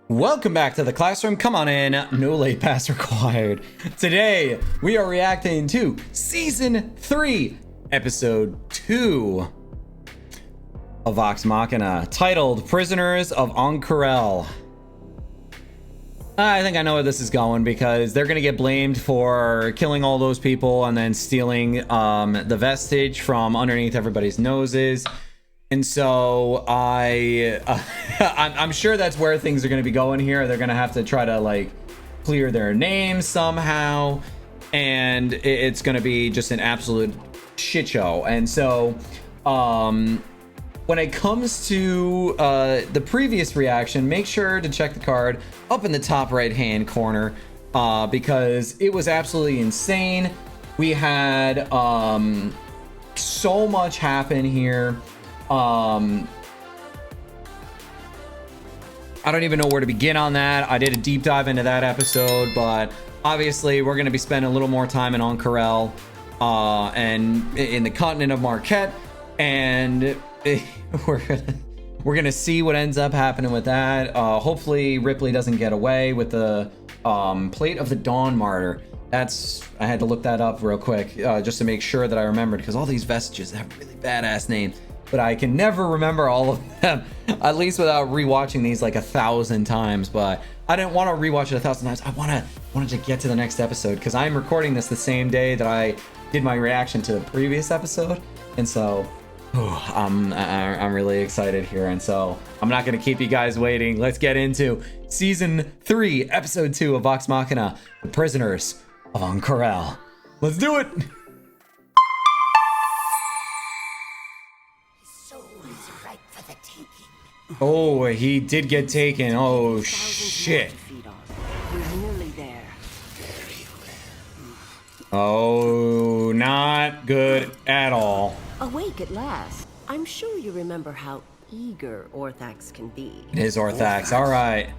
Welcome back to the classroom. Come on in. No late pass required. Today, we are reacting to Season 3, Episode 2 of Vox Machina, titled Prisoners of Ank'Harel. I think I know where this is going because they're going to get blamed for killing all those people and then stealing the vestige from underneath everybody's noses. And so I'm sure that's where things are going to be going here. They're going to have to try to like clear their names somehow, and it's going to be just an absolute shit show. And so when it comes to the previous reaction, make sure to check the card up in the top right hand corner because it was absolutely insane. We had so much happen here. I don't even know where to begin on that. I did a deep dive into that episode, but obviously we're going to be spending a little more time in Ank'Harel and in the continent of Marquette, and we're gonna see what ends up happening with that. Hopefully Ripley doesn't get away with the plate of the Dawn Martyr. I had to look that up real quick just to make sure that I remembered, because all these vestiges have really badass names, but I can never remember all of them, at least without rewatching these like 1,000 times. But I didn't want to rewatch it 1,000 times. I wanted to get to the next episode because I'm recording this the same day that I did my reaction to the previous episode, and so I'm really excited here. And so I'm not going to keep you guys waiting. Let's get into Season 3, Episode 2 of Vox Machina, The Prisoners of Ank'Harel. Let's do it! Oh, he did get taken. Oh, shit. Oh, not good at all. Awake at last. I'm sure you remember how eager Orthax can be. It is Orthax, all right.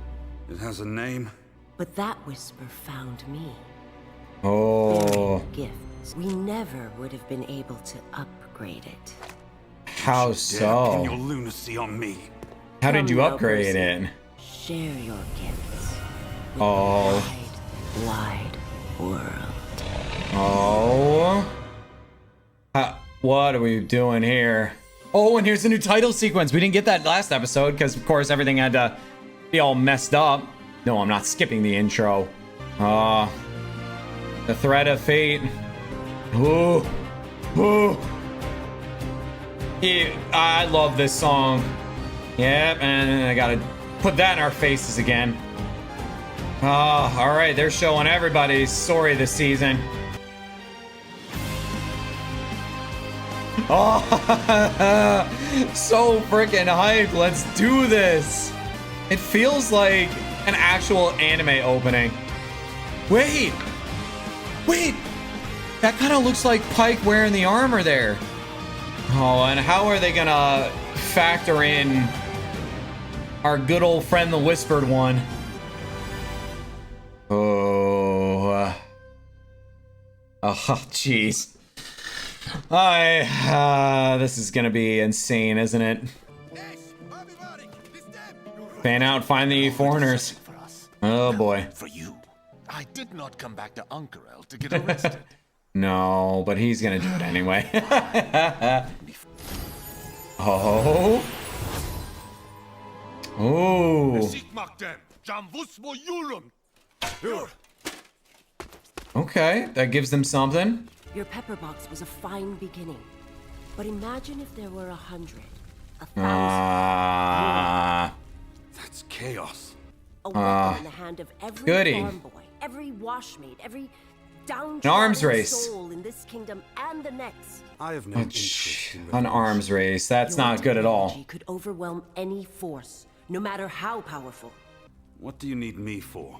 It has a name. But that whisper found me. Oh. Gifts. We never would have been able to upgrade it. How so? Pin your lunacy on me. How did you upgrade it? Share your gifts. With Oh. the wide world. Oh. What are we doing here? Oh, and here's the new title sequence. We didn't get that last episode because, of course, everything had to be all messed up. No, I'm not skipping the intro. The Thread of Fate. Ooh. Ooh. I love this song. Yep, and I gotta put that in our faces again. All right, they're showing everybody's sorry this season. Oh, so freaking hyped. Let's do this. It feels like an actual anime opening. Wait. That kind of looks like Pike wearing the armor there. Oh, and how are they gonna factor in our good old friend, the Whispered One? Oh, jeez. This is gonna be insane, isn't it? Fan out, find the foreigners. Oh boy. For you, I did not come back to Ank'Harel to get arrested. No, but he's gonna do it anyway. Oh. Oh. Okay, that gives them something. Your pepper box was a fine beginning. But imagine if there were 100, 1,000. That's chaos. A weapon in the hand of every goody. farm boy, every washmaid, every An arms downtrodden race. soul in this kingdom and the next. I have no interest in An arms race. That's not good at all. Technology could overwhelm any force, no matter how powerful. What do you need me for?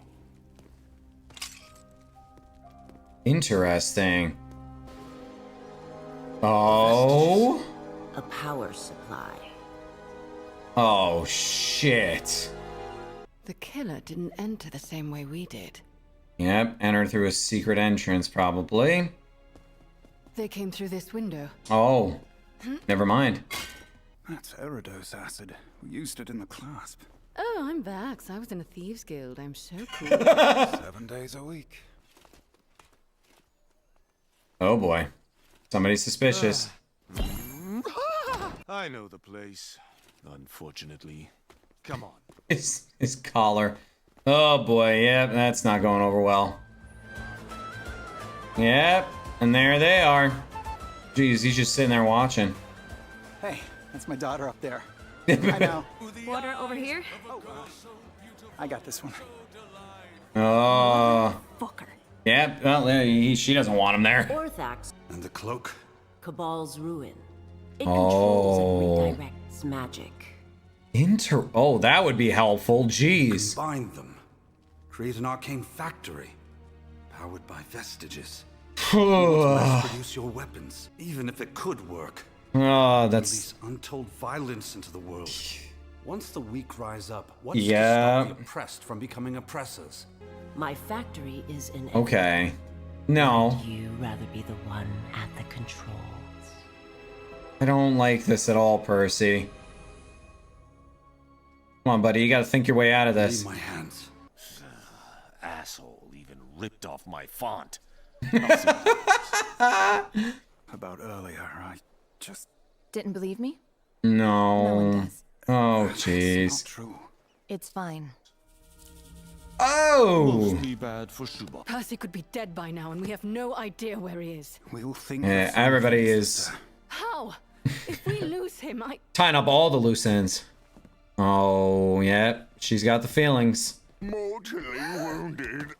Interesting. Oh. A power supply. Oh, shit. The killer didn't enter the same way we did. Yep, enter through a secret entrance, probably. They came through this window. Oh, never mind. That's Eridose acid. We used it in the clasp. Oh, I'm Vax. I was in a thieves guild. I'm so cool. 7 days a week. Oh boy. Somebody's suspicious. I know the place. Unfortunately. Come on. His collar. Oh boy, yep, that's not going over well. Yep, and there they are. Jeez, he's just sitting there watching. Hey, that's my daughter up there. I know. Water over here? I got this one. Oh. Fucker. Yep, well, she doesn't want him there. Orthax, And the cloak? Cabal's ruin. It Oh. controls and redirects magic. Oh, that would be helpful. Jeez. Combine them. Create an arcane factory. Powered by vestiges. Oh, Produce your weapons, even if it could work. that's Release untold violence into the world. Once the weak rise up, what's to Yeah. stop the oppressed from becoming oppressors? My factory is in. okay. No, Would you rather be the one at the controls? I don't like this at all, Percy. Come on, buddy, you gotta think your way out of Leave this. my hands. Asshole even ripped off my font. About earlier, I just... Didn't believe me? No one No. does. Oh, It's jeez. not true. It's fine. Oh. Mostly bad for Shuba. Percy could be dead by now, and we have no idea where he is. We'll think... Yeah, through everybody things, is sister. How? If we lose him, tying up all the loose ends. Oh, yeah, she's got the feelings. Mortally wounded.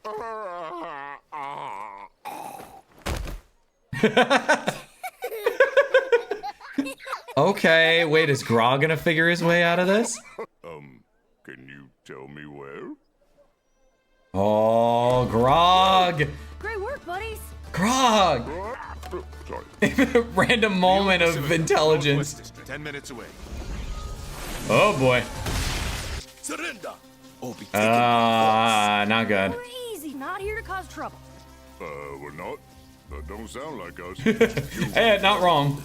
Okay, wait, is Grog gonna figure his way out of this? Can you tell me where? Oh, Grog! Great work, buddies. Grog! Sorry. Random moment of intelligence. Northwest District, 10 minutes away. Oh boy. Surrender! Or be taken Not good. We're easy, not here to cause trouble. we're not. That don't sound like us. Hey, not wrong.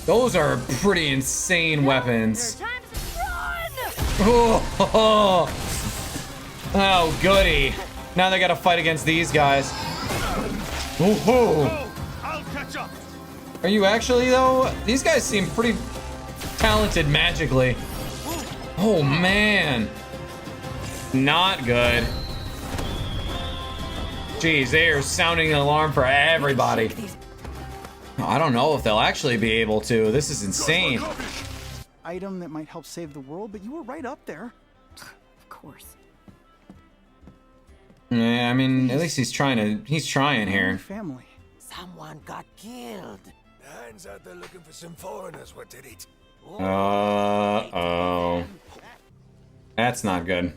Those are pretty insane weapons. There are times to run! Oh, oh, goody. Now they gotta fight against these guys. Oh, I'll catch up. are you actually though? These guys seem pretty talented magically. Oh man, not good. Jeez, they are sounding an alarm for everybody. I don't know if they'll actually be able to. This is insane. Item that might help save the world, but you were right up there. Of course. Yeah, I mean, at least he's trying here. My family. Someone got killed. Hands out there looking for some foreigners. What did it? Oh. That's not good.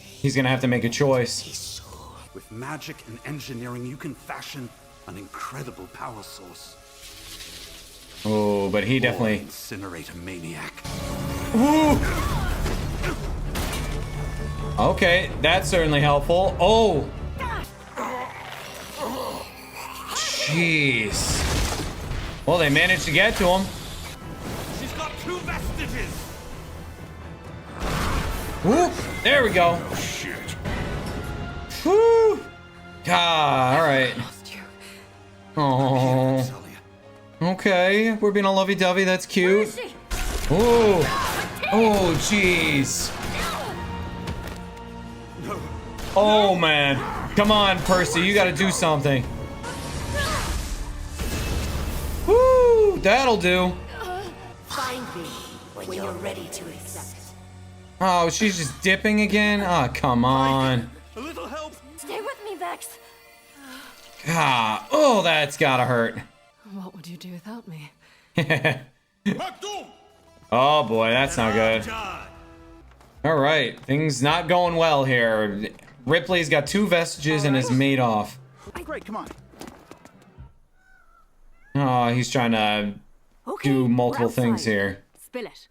He's gonna have to make a choice. With magic and engineering, you can fashion an incredible power source. Oh, but he definitely... Or incinerate a maniac. Ooh. Okay, that's certainly helpful. Oh! Jeez. Well, they managed to get to him. She's got 2 vestiges! Whoop! There we go. Shit. Whew. God, alright. Oh. Okay, we're being a lovey-dovey, that's cute. Ooh. Oh, jeez. Oh, man. Come on, Percy, you gotta do something. Woo, that'll do. Find me when you're ready to accept. Oh, she's just dipping again? Oh, come on. A little help! Stay with me, Vex. Ah, oh, that's gotta hurt. What would you do without me? Oh boy, that's not good. All right, things not going well here. Ripley's got 2 vestiges and is made off. Great, come on. Oh, he's trying to do multiple things here. Spill it.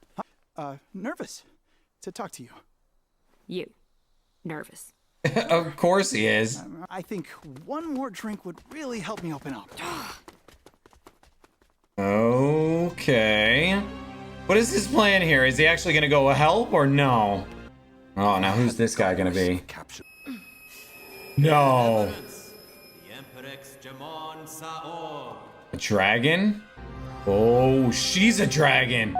Nervous to talk to you. You. Nervous. Of course he is. I think one more drink would really help me open up. Okay. What is his plan here? Is he actually gonna go help or no? Oh, now who's this guy gonna be? Capture. No. A dragon? Oh, she's a dragon.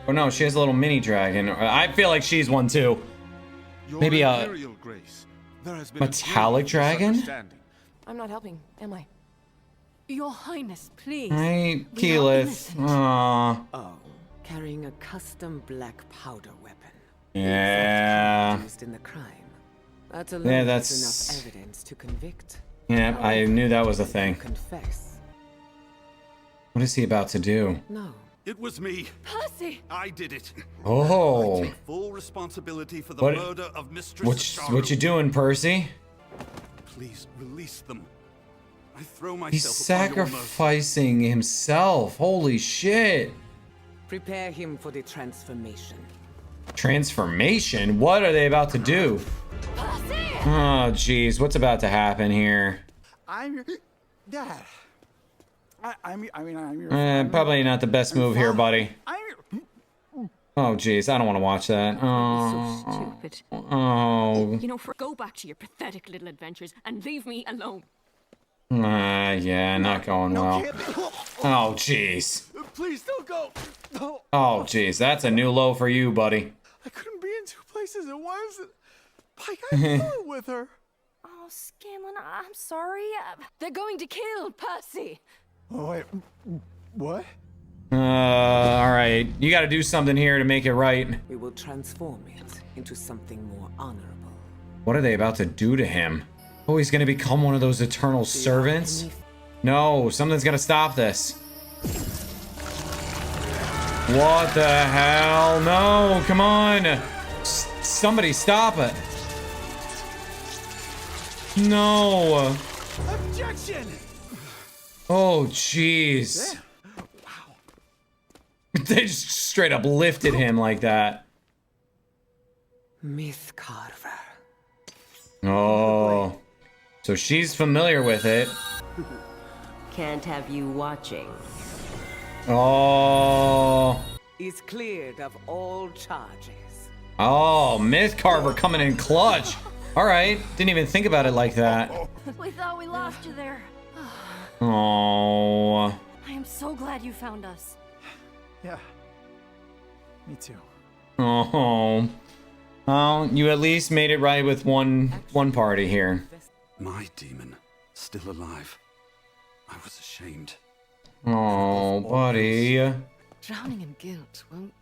Oh no, she has a little mini dragon. I feel like she's one too. Maybe a metallic dragon? I'm not helping, am I? Your Highness, please. Hey, Keyleth. Aww. Oh, carrying a custom black powder weapon. Yeah. Used in the crime. That's enough evidence to convict. Yeah, I knew that was a thing. Confess. What is he about to do? No. It was me. Percy! I did it. Oh. I take full responsibility for the murder of Mistress What you doing, Percy? Please release them. I throw myself He's upon your mercy. sacrificing himself. Holy shit. Prepare him for the transformation. Transformation? What are they about to do? Percy! Oh, jeez. What's about to happen here? I'm your dad. I'm your friend. Probably not the best move here, buddy. I'm your... Oh, jeez. I don't want to watch that. So Oh. stupid. Oh. You know, go back to your pathetic little adventures and leave me alone. Yeah, not going well. Kid. Oh, jeez. Please don't go. No. Oh, jeez. That's a new low for you, buddy. I couldn't be in two places at once. I got killed with her. Oh, Scanlan, I'm sorry. They're going to kill Percy. Oh, wait. What? All right. You got to do something here to make it right. We will transform it into something more honorable. What are they about to do to him? Oh, he's gonna become one of those eternal servants? No, something's gonna stop this. What the hell? No, come on. Somebody stop it. No. Objection! Oh, jeez. Wow. They just straight up lifted him like that. Myth Carver. Oh. So she's familiar with it. Can't have you watching. Oh. Is cleared of all charges. Oh, Myth Carver coming in clutch. All right. Didn't even think about it like that. We thought we lost you there. Oh. I am so glad you found us. Yeah. Me too. Oh. Well, you at least made it right with one party here. My demon, still alive. I was ashamed. Oh, buddy. Drowning in guilt won't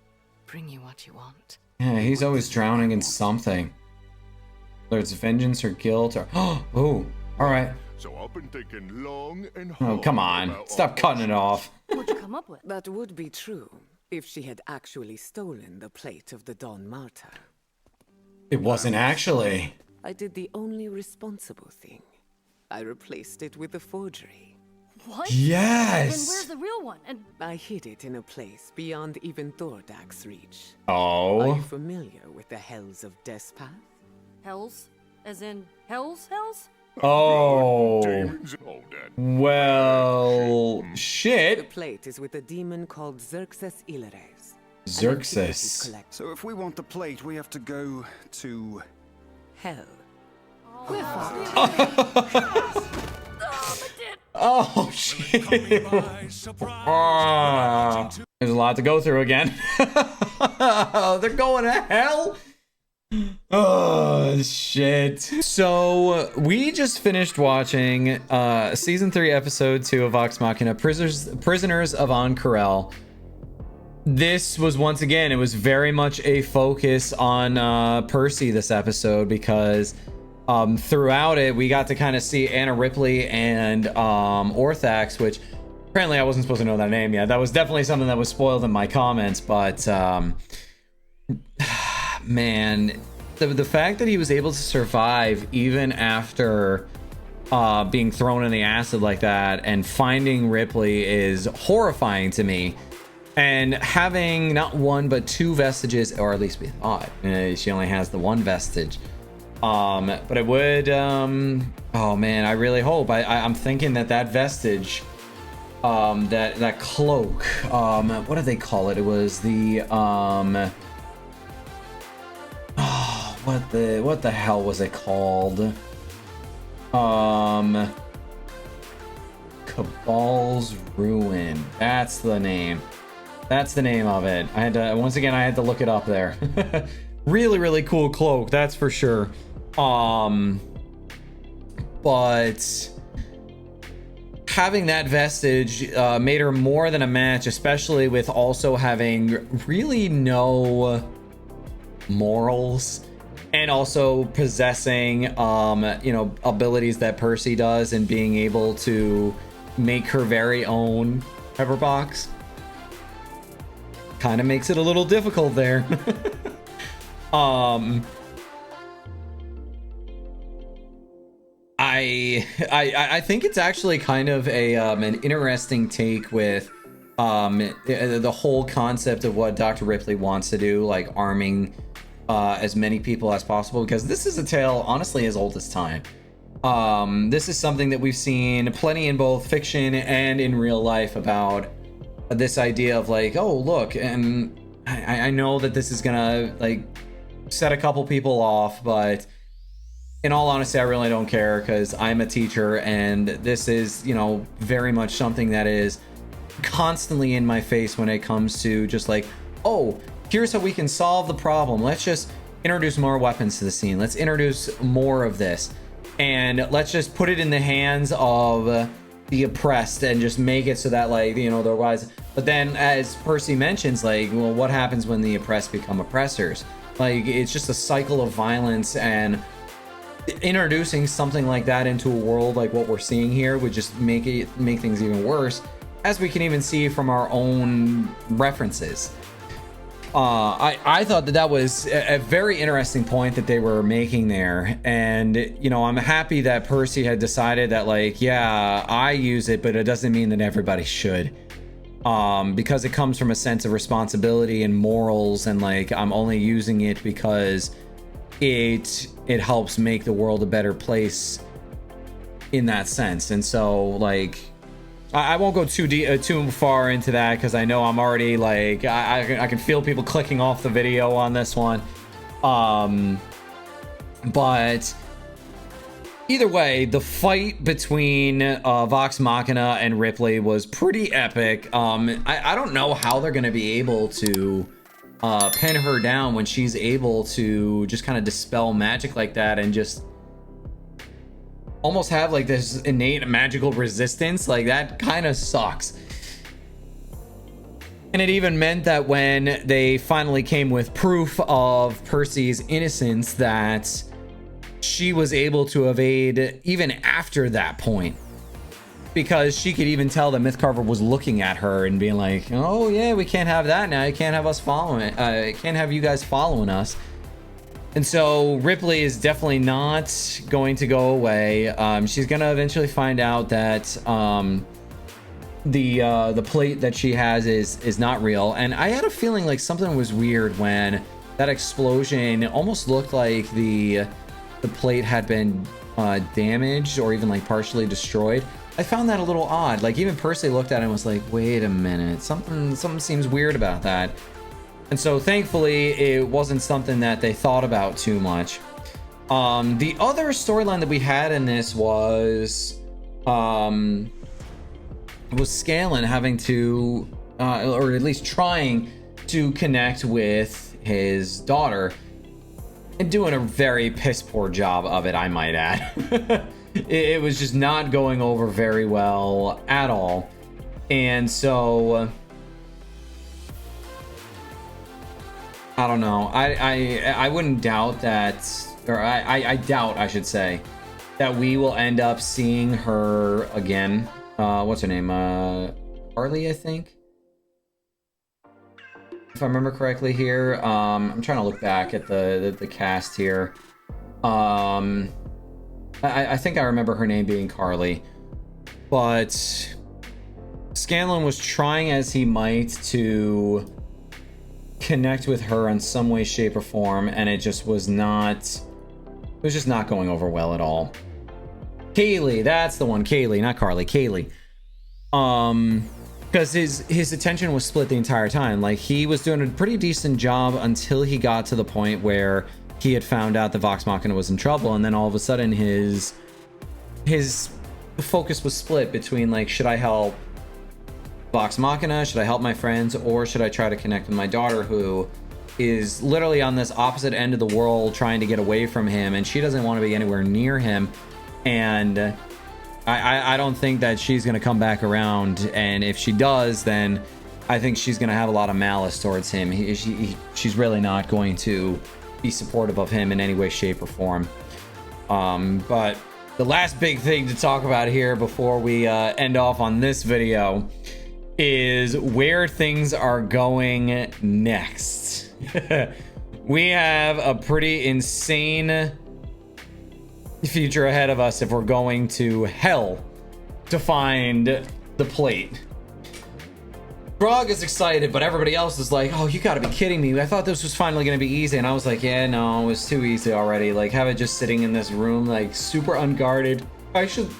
bring you what you want. Yeah, he's always drowning in something. Whether it's vengeance or guilt or... Oh, all right. So I've been thinking long and Oh, hard. come on. about Stop all cutting it off. What'd you come up with? That would be true if she had actually stolen the plate of the Dawn Martyr. It wasn't actually. I did the only responsible thing. I replaced it with a forgery. What? Yes. Then where's the real one? And I hid it in a place beyond even Thordak's reach. Are Oh. you familiar with the Hells of Despath? hells? As in hells? Hells? Oh. demons. Oh, Dad. Well, The shit. plate is with a demon called Xerxes Ilares. Xerxes. So if we want the plate, we have to go to... Hell. We're fucked. Oh, my dad. Oh shit. Ah, there's a lot to go through again. They're going to hell. Oh shit. So we just finished watching season 3 episode 2 of Vox Machina, Prisoners of Ank'Harel. This was, once again, it was very much a focus on Percy this episode, because throughout it we got to kind of see Anna Ripley and Orthax, which apparently I wasn't supposed to know that name yet. That was definitely something that was spoiled in my comments, but man, the fact that he was able to survive even after being thrown in the acid like that and finding Ripley is horrifying to me. And having not one but 2 vestiges, or at least we thought she only has the 1 vestige, but it would oh man, I really hope, I'm thinking that vestige, that cloak, what did they call it? It was the what the hell was it called? Cabal's Ruin. That's the name. That's the name of it. I had to, once again, I had to look it up there. Really, really cool cloak, that's for sure. But having that vestige made her more than a match, especially with also having really no morals, and also possessing you know, abilities that Percy does, and being able to make her very own pepper box. Kind of makes it a little difficult there. I think it's actually kind of a an interesting take with the whole concept of what Dr. Ripley wants to do, like arming as many people as possible, because this is a tale honestly as old as time. This is something that we've seen plenty in both fiction and in real life about this idea of like, oh look, and I know that this is gonna like set a couple people off, but in all honesty, I really don't care, because I'm a teacher, and this is, you know, very much something that is constantly in my face when it comes to just like, oh, here's how we can solve the problem. Let's just introduce more weapons to the scene. Let's introduce more of this, and let's just put it in the hands of the oppressed and just make it so that, like, you know, they're wise. But then, as Percy mentions, like, well, what happens when the oppressed become oppressors? Like, it's just a cycle of violence, and introducing something like that into a world like what we're seeing here would just make things even worse, as we can even see from our own references. I thought that was a very interesting point that they were making there, and you know, I'm happy that Percy had decided that, like, yeah, I use it, but it doesn't mean that everybody should, because it comes from a sense of responsibility and morals, and like, I'm only using it because it helps make the world a better place in that sense. And so, like, I won't go too far into that, because I know I'm already like, I can feel people clicking off the video on this one. But either way, the fight between Vox Machina and Ripley was pretty epic. I don't know how they're gonna be able to pin her down when she's able to just kind of dispel magic like that, and just almost have like this innate magical resistance. Like, that kind of sucks. And it even meant that when they finally came with proof of Percy's innocence, that she was able to evade even after that point, because she could even tell that Mythcarver was looking at her and being like, oh yeah, we can't have that now, you can't have us following can't have you guys following us. And so Ripley is definitely not going to go away. She's gonna eventually find out that the plate that she has is not real. And I had a feeling like something was weird when that explosion almost looked like the plate had been damaged or even like partially destroyed. I found that a little odd. Like, even Percy looked at it and was like, wait a minute, something seems weird about that. And so thankfully it wasn't something that they thought about too much. The other storyline that we had in this was was Scanlan having to, or at least trying to connect with his daughter, and doing a very piss poor job of it, I might add. It was just not going over very well at all. And so I don't know. I wouldn't doubt that, or I doubt, I should say, that we will end up seeing her again. What's her name? Harley, I think, if I remember correctly here. I'm trying to look back at the cast here. I think I remember her name being Carly, but Scanlan was trying as he might to connect with her in some way, shape, or form, and it just was not. It was just not going over well at all. Kaylee, that's the one. Kaylee, not Carly. Kaylee. Because his attention was split the entire time. Like, he was doing a pretty decent job until he got to the point where he had found out that Vox Machina was in trouble, and then all of a sudden his focus was split between, like, should I help Vox Machina, should I help my friends, or should I try to connect with my daughter, who is literally on this opposite end of the world trying to get away from him, and she doesn't want to be anywhere near him. And I don't think that she's going to come back around, and if she does, then I think she's going to have a lot of malice towards him. She's really not going to be supportive of him in any way, shape, or form. But the last big thing to talk about here before we end off on this video is where things are going next. We have a pretty insane future ahead of us if we're going to hell to find the plate. Grog is excited, but everybody else is like, oh, you gotta be kidding me. I thought this was finally gonna be easy. And I was like, yeah, no, it was too easy already. Like, have it just sitting in this room, like, super unguarded. I shouldn't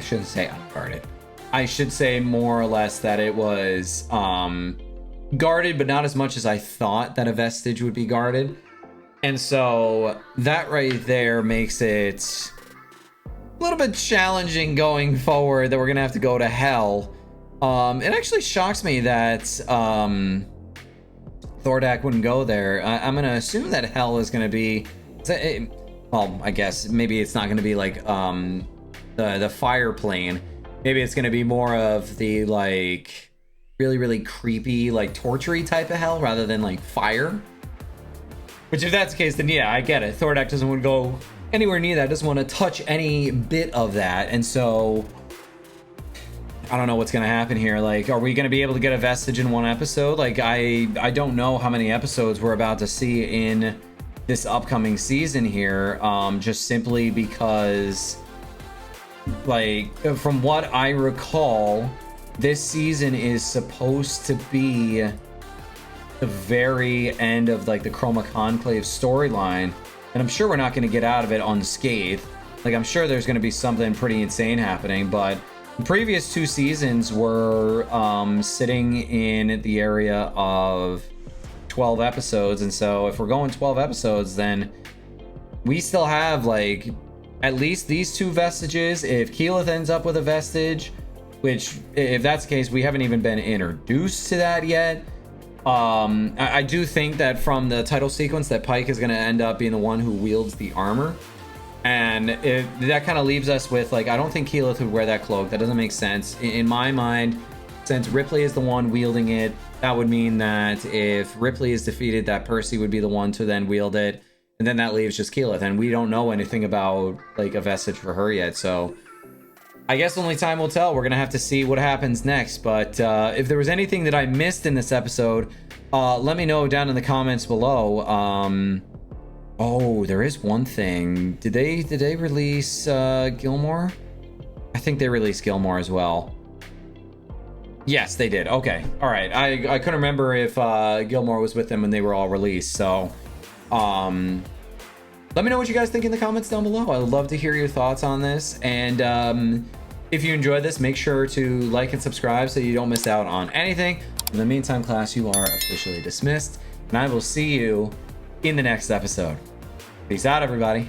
say unguarded. I should say more or less that it was guarded, but not as much as I thought that a vestige would be guarded. And so that right there makes it a little bit challenging going forward, that we're gonna have to go to hell. It actually shocks me that Thordak wouldn't go there. I'm gonna assume that hell is gonna be, well, I guess maybe it's not gonna be like the fire plane. Maybe it's gonna be more of the, like, really creepy, like, torture-y type of hell rather than like fire. Which, if that's the case, then yeah, I get it. Thordak doesn't want to go anywhere near that, doesn't want to touch any bit of that. And so I don't know what's going to happen here. Like, are we going to be able to get a vestige in one episode? Like, I don't know how many episodes we're about to see in this upcoming season here, just simply because, like, from what I recall, this season is supposed to be the very end of, like, the Chroma Conclave storyline, and I'm sure we're not going to get out of it unscathed. Like, I'm sure there's going to be something pretty insane happening, but the previous two seasons were sitting in the area of 12 episodes, and so if we're going 12 episodes, then we still have, like, at least these two vestiges. If Keyleth ends up with a vestige, which, if that's the case, we haven't even been introduced to that yet. I do think that from the title sequence that Pike is going to end up being the one who wields the armor. And that kind of leaves us with, like, I don't think Keyleth would wear that cloak. That doesn't make sense. In my mind, since Ripley is the one wielding it, that would mean that if Ripley is defeated, that Percy would be the one to then wield it. And then that leaves just Keyleth. And we don't know anything about, like, a vestige for her yet. So I guess only time will tell. We're going to have to see what happens next. But if there was anything that I missed in this episode, let me know down in the comments below. Oh, there is one thing. Did they release Gilmore? I think they released Gilmore as well. Yes, they did. Okay. All right. I couldn't remember if Gilmore was with them when they were all released. So let me know what you guys think in the comments down below. I would love to hear your thoughts on this. And if you enjoyed this, make sure to like and subscribe so you don't miss out on anything. In the meantime, class, you are officially dismissed, and I will see you in the next episode. Peace out, everybody.